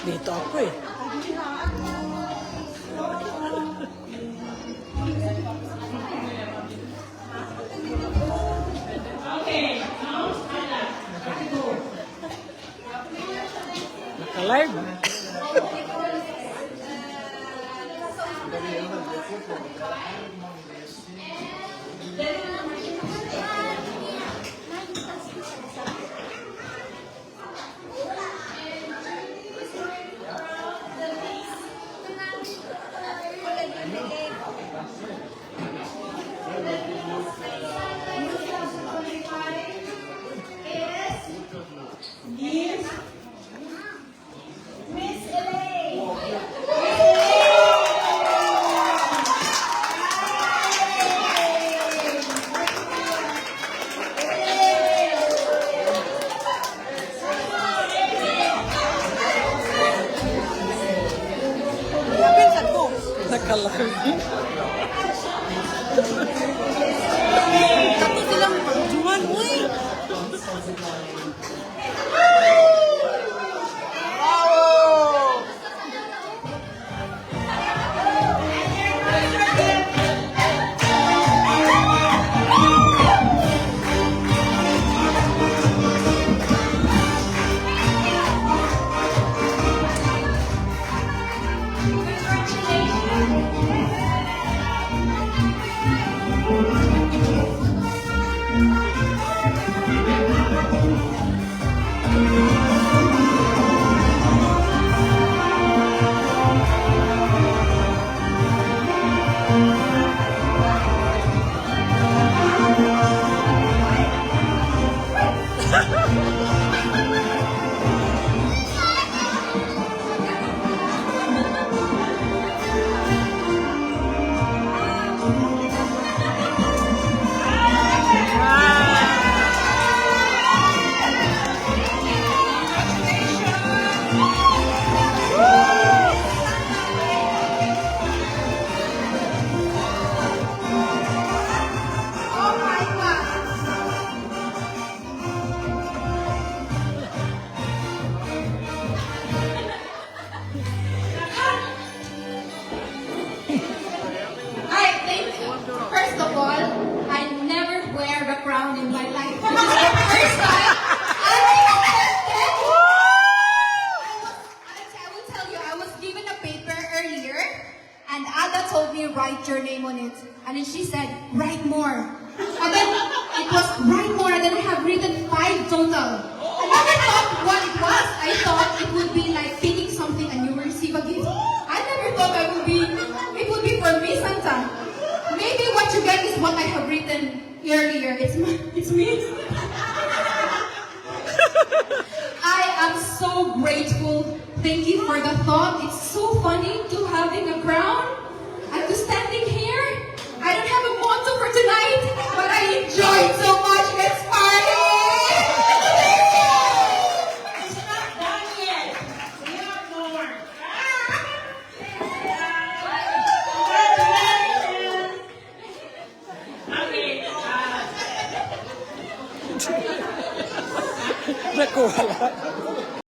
Dito ako eh. Naka-live. Naka-live. Tatlo silang Juan, uy! First of all, I never wear the crown in my life. This is the first time I will tell you, I was given a paper earlier, and Ada told me write your name on it. And then she said, write more. And then it was write more, and then I have written 5 total. I never thought what it was. I thought it would be like picking something and you will receive a gift. I never thought it would be for me, Santa. Maybe what you get is what I have written earlier. It's me. I am so grateful. Thank you for the thought. It's so funny to having a crown and to standing here. I don't have a motto for tonight, but I enjoyed so much.